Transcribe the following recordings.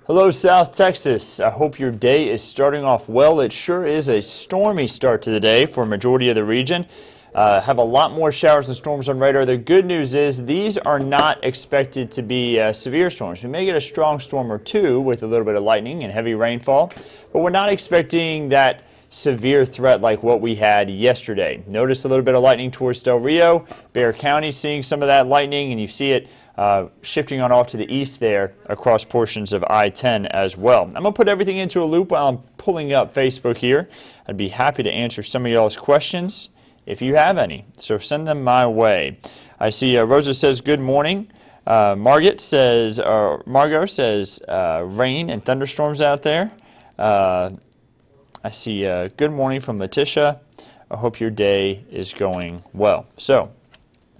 Hello, South Texas. I hope your day is starting off well. It sure is a stormy start to the day for a majority of the region. Have a lot more showers and storms on radar. The good news is these are not expected to be severe storms. We may get a strong storm or two with a little bit of lightning and heavy rainfall, but we're not expecting that severe threat like what we had yesterday. Notice a little bit of lightning towards Del Rio. Bexar County seeing some of that lightning, and you see it shifting on off to the east there across portions of I-10 as well. I'm going to put everything into a loop while I'm pulling up Facebook here. I'd be happy to answer some of y'all's questions if you have any, so send them my way. I see Rosa says good morning. Margot says rain and thunderstorms out there. I see good morning from Letitia. I hope your day is going well. So,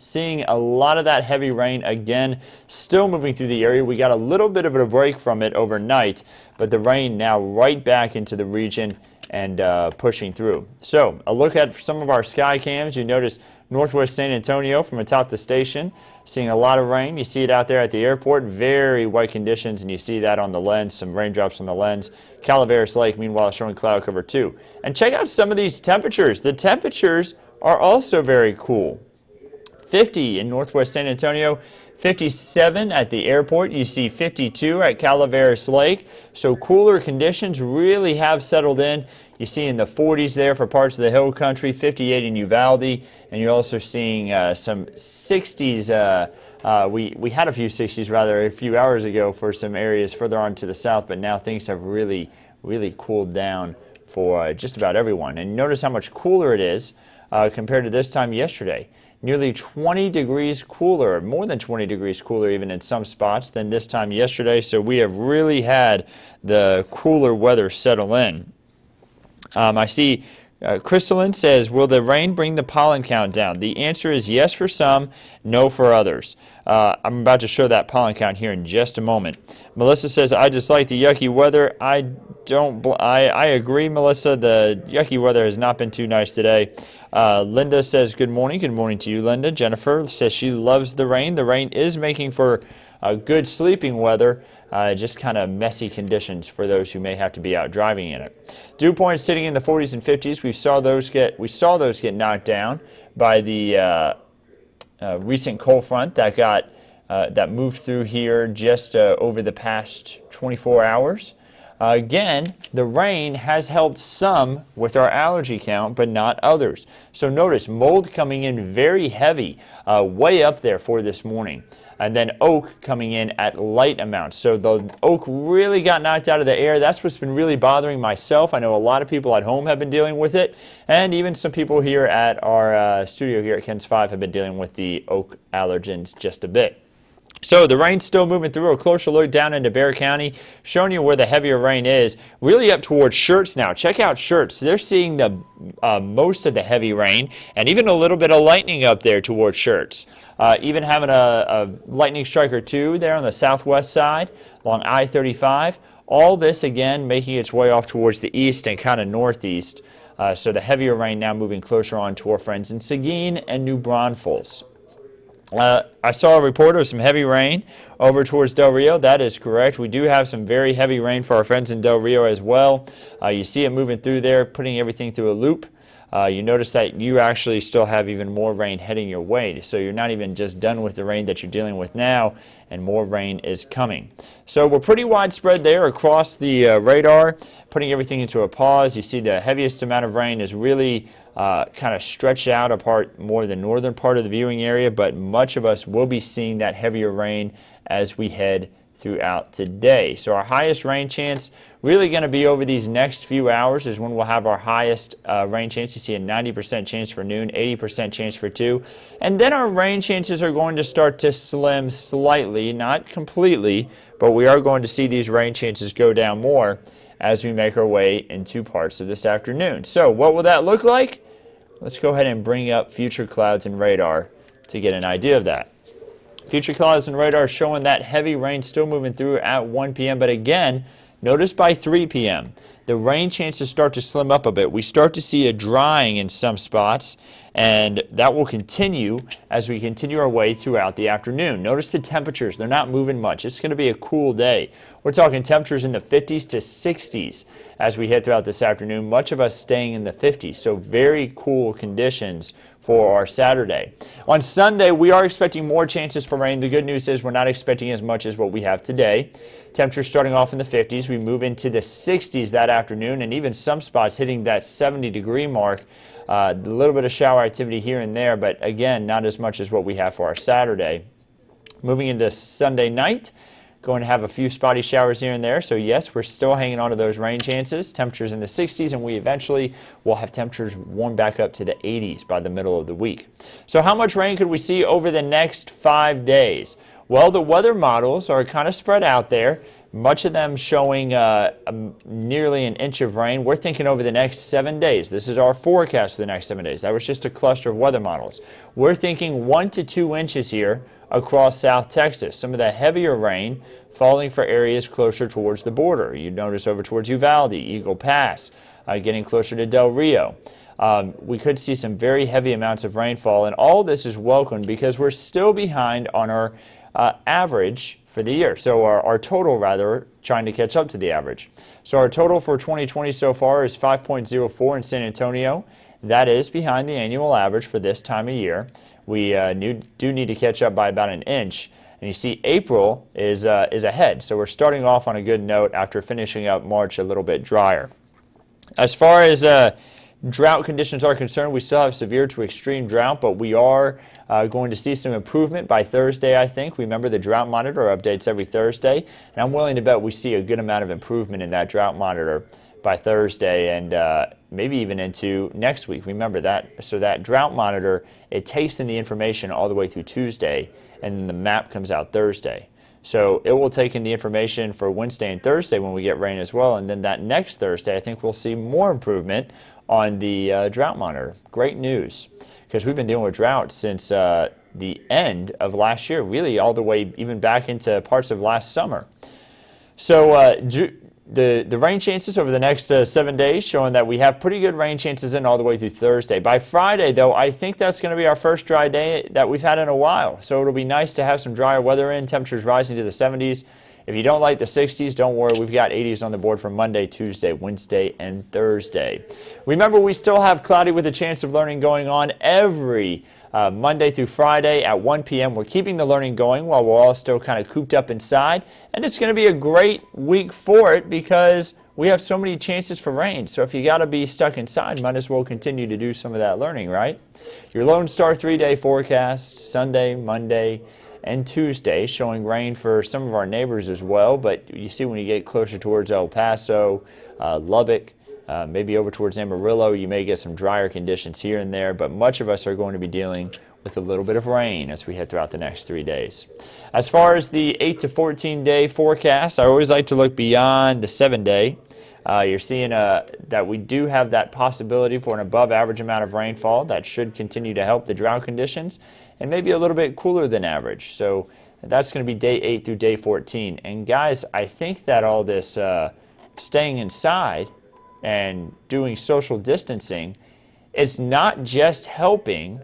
seeing a lot of that heavy rain again, still moving through the area. We got a little bit of a break from it overnight, but the rain now right back into the region and pushing through. So, a look at some of our sky cams. You notice northwest San Antonio from atop the station, seeing a lot of rain. You see it out there at the airport, very white conditions, and you see that on the lens, some raindrops on the lens. Calaveras Lake, meanwhile, showing cloud cover too. And check out some of these temperatures. The temperatures are also very cool. 50 in northwest San Antonio, 57 at the airport. You see 52 at Calaveras Lake. So cooler conditions really have settled in. You see in the 40s there for parts of the hill country, 58 in Uvalde, and you're also seeing some 60s. We had a few 60s rather a few hours ago for some areas further on to the south, but now things have really cooled down for just about everyone. And notice how much cooler it is compared to this time yesterday. Nearly 20 degrees cooler, more than 20 degrees cooler even in some spots than this time yesterday. So we have really had the cooler weather settle in. I see Crystalline says, will the rain bring the pollen count down? The answer is yes for some, no for others. I'm about to show that pollen count here in just a moment. Melissa says, I just like the yucky weather. I agree, Melissa. The yucky weather has not been too nice today. Linda says, good morning. Good morning to you, Linda. Jennifer says she loves the rain. The rain is making for good sleeping weather. Just kind of messy conditions for those who may have to be out driving in it. Dew points sitting in the 40s and 50s. We saw those get knocked down by the recent cold front that moved through here just over the past 24 hours. Again, the rain has helped some with our allergy count, but not others. So notice mold coming in very heavy, way up there for this morning. And then oak coming in at light amounts. So the oak really got knocked out of the air. That's what's been really bothering myself. I know a lot of people at home have been dealing with it. And even some people here at our studio here at Ken's 5 have been dealing with the oak allergens just a bit. So the rain's still moving through. A closer look down into Bexar County, showing you where the heavier rain is. Really up towards Schertz now. Check out Schertz. They're seeing the most of the heavy rain, and even a little bit of lightning up there towards Schertz. Even having a lightning strike or two there on the southwest side along I-35. All this, again, making its way off towards the east and kind of northeast. So the heavier rain now moving closer on to our friends in Seguin and New Braunfels. I saw a report of some heavy rain over towards Del Rio. That is correct. We do have some very heavy rain for our friends in Del Rio as well. You see it moving through there, putting everything through a loop. You notice that you actually still have even more rain heading your way. So you're not even just done with the rain that you're dealing with now, and more rain is coming. So we're pretty widespread there across the radar, putting everything into a pause. You see the heaviest amount of rain is really kind of stretched out apart more the northern part of the viewing area, but much of us will be seeing that heavier rain as we head throughout today. So our highest rain chance really going to be over these next few hours is when we'll have our highest rain chance. You see a 90% chance for noon, 80% chance for 2. And then our rain chances are going to start to slim slightly, not completely, but we are going to see these rain chances go down more as we make our way into parts of this afternoon. So what will that look like? Let's go ahead and bring up future clouds and radar to get an idea of that. Future clouds and radar showing that heavy rain still moving through at 1 p.m. But again, notice by 3 p.m. the rain chances start to slim up a bit. We start to see a drying in some spots, And that will continue as we continue our way throughout the afternoon. Notice the temperatures, they're not moving much. It's going to be a cool day. We're talking temperatures in the 50s to 60s as we head throughout this afternoon, much of us staying in the 50s. So very cool conditions for our Saturday. On Sunday, we are expecting more chances for rain. The good news is we're not expecting as much as what we have today. Temperatures starting off in the 50s. We move into the 60s that afternoon, and even some spots hitting that 70-degree mark. A little bit of shower activity here and there, but again, not as much as what we have for our Saturday. Moving into Sunday night, going to have a few spotty showers here and there. So yes, we're still hanging on to those rain chances. Temperatures in the 60s, and we eventually will have temperatures warm back up to the 80s by the middle of the week. So how much rain could we see over the next 5 days? Well, the weather models are kind of spread out there, much of them showing nearly an inch of rain. We're thinking over the next 7 days. This is our forecast for the next 7 days. That was just a cluster of weather models. We're thinking 1 to 2 inches here across South Texas. Some of the heavier rain falling for areas closer towards the border. You notice over towards Uvalde, Eagle Pass, getting closer to Del Rio. We could see some very heavy amounts of rainfall, and all this is welcome because we're still behind on our average for the year. So our total, rather, trying to catch up to the average. So our total for 2020 so far is 5.04 in San Antonio. That is behind the annual average for this time of year. We do need to catch up by about an inch. And you see April is ahead. So we're starting off on a good note after finishing up March a little bit drier. As far as drought conditions are concerned, we still have severe to extreme drought, but we are going to see some improvement by Thursday, I think. Remember, the drought monitor updates every Thursday, and I'm willing to bet we see a good amount of improvement in that drought monitor by Thursday and maybe even into next week. Remember that. So that drought monitor, it takes in the information all the way through Tuesday, and then the map comes out Thursday. So it will take in the information for Wednesday and Thursday when we get rain as well, and then that next Thursday I think we'll see more improvement on the drought monitor. Great news, because we've been dealing with drought since the end of last year, really all the way even back into parts of last summer. So the rain chances over the next 7 days showing that we have pretty good rain chances in all the way through Thursday. By Friday, though, I think that's going to be our first dry day that we've had in a while. So it'll be nice to have some drier weather in, temperatures rising to the 70s. If you don't like the 60s, don't worry. We've got 80s on the board for Monday, Tuesday, Wednesday, and Thursday. Remember, we still have Cloudy with a Chance of Learning going on every Monday through Friday at 1 p.m. We're keeping the learning going while we're all still kind of cooped up inside. And it's going to be a great week for it because we have so many chances for rain. So if you got to be stuck inside, might as well continue to do some of that learning, right? Your Lone Star 3-day forecast, Sunday, Monday, and Tuesday, showing rain for some of our neighbors as well. But you see when you get closer towards El Paso, Lubbock, maybe over towards Amarillo, you may get some drier conditions here and there, but much of us are going to be dealing with a little bit of rain as we head throughout the next 3 days. As far as the 8 to 14-day forecast, I always like to look beyond the 7-day. You're seeing that we do have that possibility for an above-average amount of rainfall that should continue to help the drought conditions, and maybe a little bit cooler than average. So that's going to be day 8 through day 14. And guys, I think that all this staying inside and doing social distancing, it's not just helping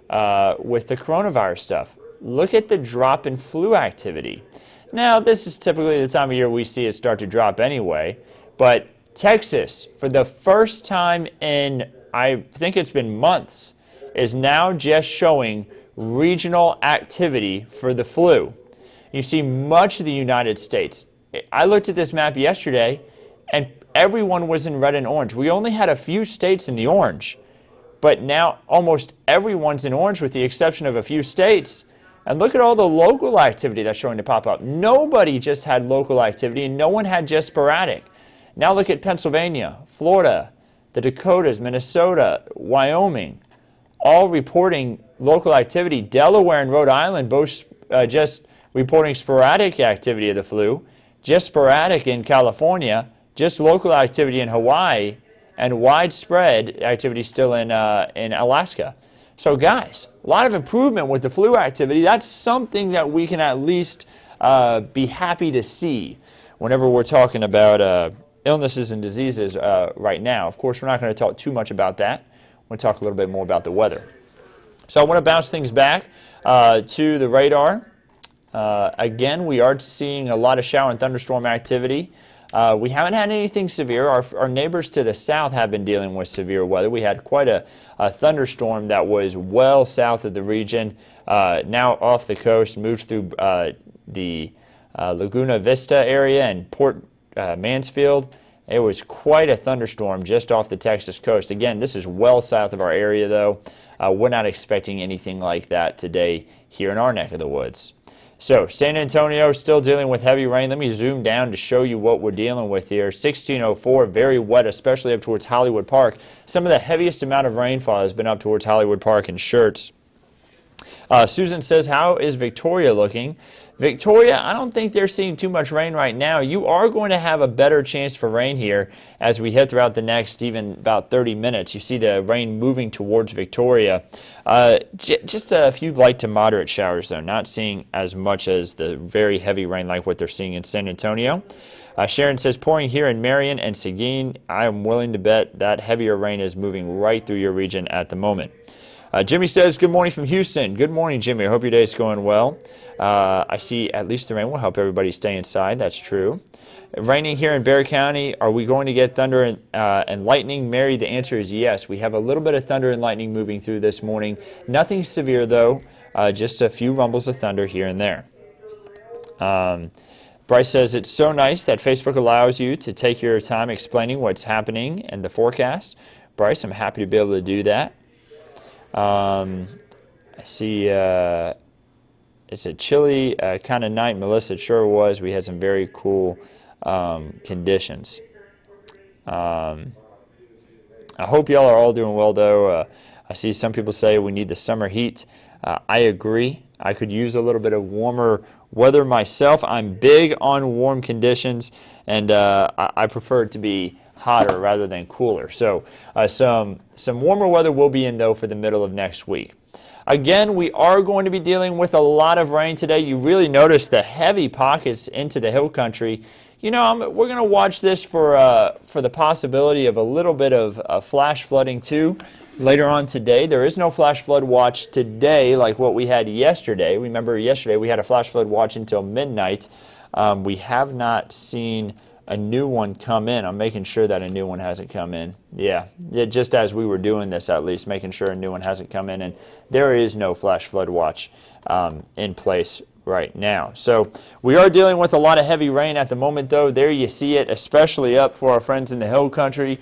with the coronavirus stuff. Look at the drop in flu activity. Now, this is typically the time of year we see it start to drop anyway, but Texas, for the first time in, I think it's been months, is now just showing regional activity for the flu. You see much of the United States. I looked at this map yesterday, and everyone was in red and orange. We only had a few states in the orange, but now almost everyone's in orange with the exception of a few states. And look at all the local activity that's showing to pop up. Nobody just had local activity, and no one had just sporadic. Now look at Pennsylvania, Florida, the Dakotas, Minnesota, Wyoming, all reporting local activity. Delaware and Rhode Island both just reporting sporadic activity of the flu, just sporadic in California, just local activity in Hawaii, and widespread activity still in Alaska. So guys, a lot of improvement with the flu activity. That's something that we can at least be happy to see whenever we're talking about illnesses and diseases right now. Of course, we're not going to talk too much about that. we'll talk a little bit more about the weather. So I want to bounce things back to the radar. Again, we are seeing a lot of shower and thunderstorm activity. We haven't had anything severe. Our neighbors to the south have been dealing with severe weather. We had quite a thunderstorm that was well south of the region, now off the coast, moved through the Laguna Vista area and Port Mansfield. It was quite a thunderstorm just off the Texas coast. Again, this is well south of our area, though. We're not expecting anything like that today here in our neck of the woods. So, San Antonio still dealing with heavy rain. Let me zoom down to show you what we're dealing with here. 1604, very wet, especially up towards Hollywood Park. Some of the heaviest amount of rainfall has been up towards Hollywood Park in Schertz. Susan says, how is Victoria looking? Victoria, I don't think they're seeing too much rain right now. You are going to have a better chance for rain here as we head throughout the next even about 30 minutes. You see the rain moving towards Victoria. Just a few light to moderate showers, though. Not seeing as much as the very heavy rain like what they're seeing in San Antonio. Sharon says, pouring here in Marion and Seguin. I am willing to bet that heavier rain is moving right through your region at the moment. Jimmy says, good morning from Houston. Good morning, Jimmy. I hope your day is going well. I see at least the rain will help everybody stay inside. That's true. Raining here in Bexar County. Are we going to get thunder and lightning? Mary, the answer is yes. We have a little bit of thunder and lightning moving through this morning. Nothing severe, though. Just a few rumbles of thunder here and there. Bryce says, it's so nice that Facebook allows you to take your time explaining what's happening in the forecast. Bryce, I'm happy to be able to do that. I see it's a chilly kind of night. Melissa, it sure was. We had some very cool conditions. I hope y'all are all doing well, though. I see some people say we need the summer heat. I agree. I could use a little bit of warmer weather myself. I'm big on warm conditions, and I prefer it to be hotter rather than cooler. So some warmer weather will be in, though, for the middle of next week. Again, we are going to be dealing with a lot of rain today. You really notice the heavy pockets into the hill country. You know, we're going to watch this for the possibility of a little bit of flash flooding, too. Later on today, there is no flash flood watch today like what we had yesterday. Remember, yesterday we had a flash flood watch until midnight. We have not seen a new one come in. I'm making sure that a new one hasn't come in. Yeah, just as we were doing this, at least, making sure a new one hasn't come in. And there is no flash flood watch in place right now. So we are dealing with a lot of heavy rain at the moment, though. There you see it, especially up for our friends in the hill country.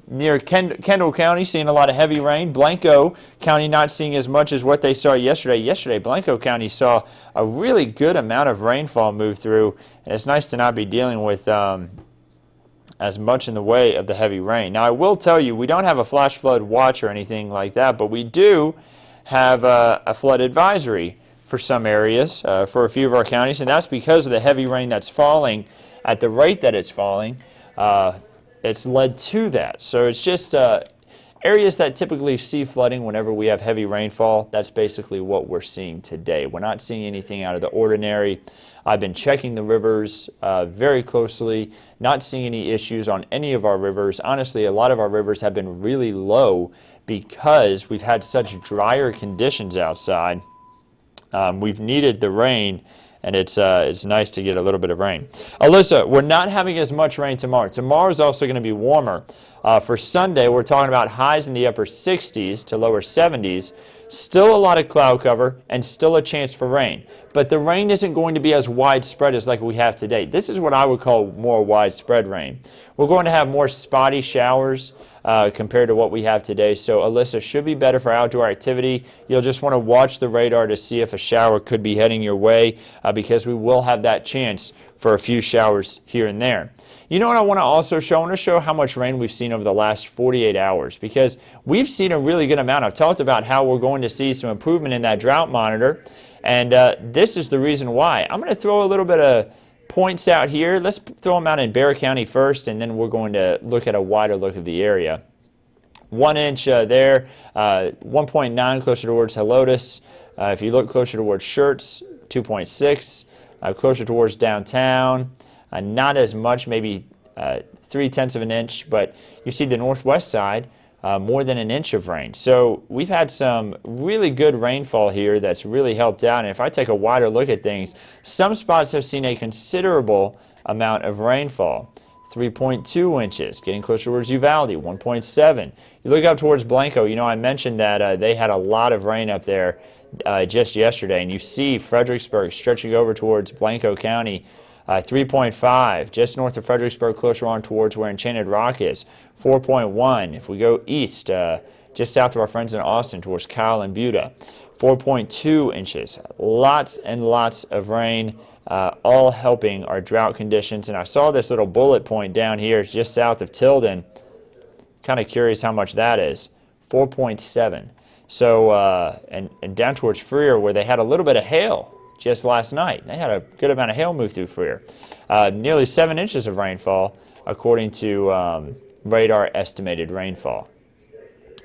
Near Kendall County, seeing a lot of heavy rain. Blanco County not seeing as much as what they saw yesterday. Yesterday, Blanco County saw a really good amount of rainfall move through, and it's nice to not be dealing with as much in the way of the heavy rain. Now, I will tell you, we don't have a flash flood watch or anything like that, but we do have a flood advisory for some areas, for a few of our counties, and that's because of the heavy rain that's falling at the rate that it's falling. It's led to that. So it's just areas that typically see flooding whenever we have heavy rainfall. That's basically what we're seeing today. We're not seeing anything out of the ordinary. I've been checking the rivers very closely, not seeing any issues on any of our rivers. Honestly, a lot of our rivers have been really low because we've had such drier conditions outside. We've needed the rain, and it's nice to get a little bit of rain. Alyssa, we're not having as much rain tomorrow. Tomorrow is also going to be warmer. For Sunday, we're talking about highs in the upper 60s to lower 70s. Still a lot of cloud cover and still a chance for rain. But the rain isn't going to be as widespread as like we have today. This is what I would call more widespread rain. We're going to have more spotty showers compared to what we have today. So Alyssa, should be better for outdoor activity. You'll just want to watch the radar to see if a shower could be heading your way because we will have that chance for a few showers here and there. You know what I want to also show? I want to show how much rain we've seen over the last 48 hours because we've seen a really good amount. I've talked about how we're going to see some improvement in that drought monitor, and this is the reason why. I'm going to throw a little bit of points out here. Let's throw them out in Bexar County first, and then we're going to look at a wider look of the area. 1 inch there, 1.9 closer towards Helotes. If you look closer towards Schertz, 2.6. Closer towards downtown, not as much, maybe 0.3 of an inch, but you see the northwest side, more than an inch of rain. So we've had some really good rainfall here that's really helped out. And if I take a wider look at things, some spots have seen a considerable amount of rainfall. 3.2 inches, getting closer towards Uvalde, 1.7. You look up towards Blanco, you know, I mentioned that they had a lot of rain up there just yesterday, and you see Fredericksburg stretching over towards Blanco County, 3.5, just north of Fredericksburg, closer on towards where Enchanted Rock is, 4.1. If we go east, just south of our friends in Austin, towards Kyle and Buda, 4.2 inches. Lots and lots of rain. All helping our drought conditions. And I saw this little bullet point down here just south of Tilden. Kind of curious how much that is. 4.7. So, and down towards Freer, where they had a little bit of hail just last night. They had a good amount of hail move through Freer. Nearly 7 inches of rainfall, according to radar estimated rainfall.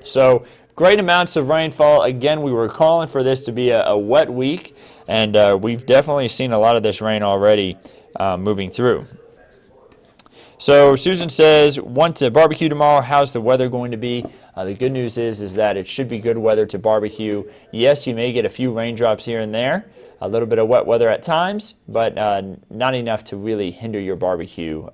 So, great amounts of rainfall. Again, we were calling for this to be a wet week, and we've definitely seen a lot of this rain already moving through. So Susan says, want to barbecue tomorrow. How's the weather going to be? The good news is that it should be good weather to barbecue. Yes, you may get a few raindrops here and there, a little bit of wet weather at times, but not enough to really hinder your barbecue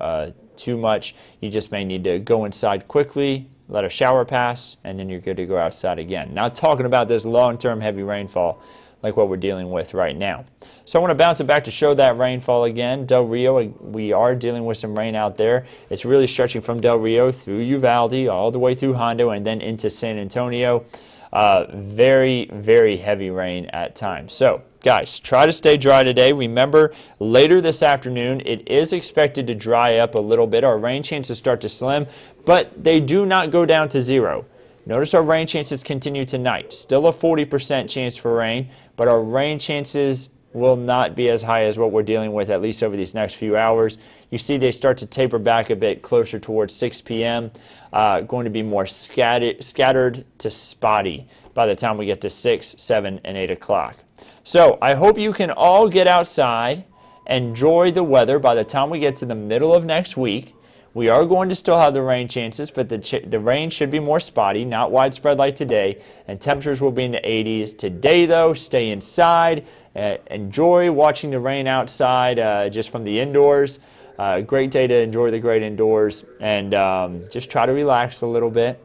too much. You just may need to go inside quickly, let a shower pass, and then you're good to go outside again. Not talking about this long-term heavy rainfall like what we're dealing with right now. So I want to bounce it back to show that rainfall again. Del Rio, we are dealing with some rain out there. It's really stretching from Del Rio through Uvalde, all the way through Hondo, and then into San Antonio. Very, very heavy rain at times. So, guys, try to stay dry today. Remember, later this afternoon, it is expected to dry up a little bit. Our rain chances start to slim, but they do not go down to zero. Notice our rain chances continue tonight. Still a 40% chance for rain, but our rain chances will not be as high as what we're dealing with, at least over these next few hours. You see they start to taper back a bit closer towards 6 p.m. Going to be more scattered to spotty by the time we get to 6, 7, and 8 o'clock. So I hope you can all get outside, enjoy the weather by the time we get to the middle of next week. We are going to still have the rain chances, but the rain should be more spotty, not widespread like today, and temperatures will be in the 80s. Today, though, stay inside. Enjoy watching the rain outside just from the indoors. Great day to enjoy the great indoors, and just try to relax a little bit.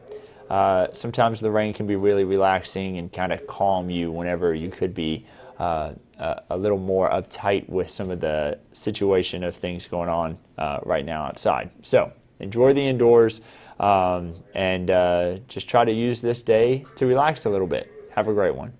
Sometimes the rain can be really relaxing and kind of calm you whenever you could be a little more uptight with some of the situation of things going on right now outside. So enjoy the indoors and just try to use this day to relax a little bit. Have a great one.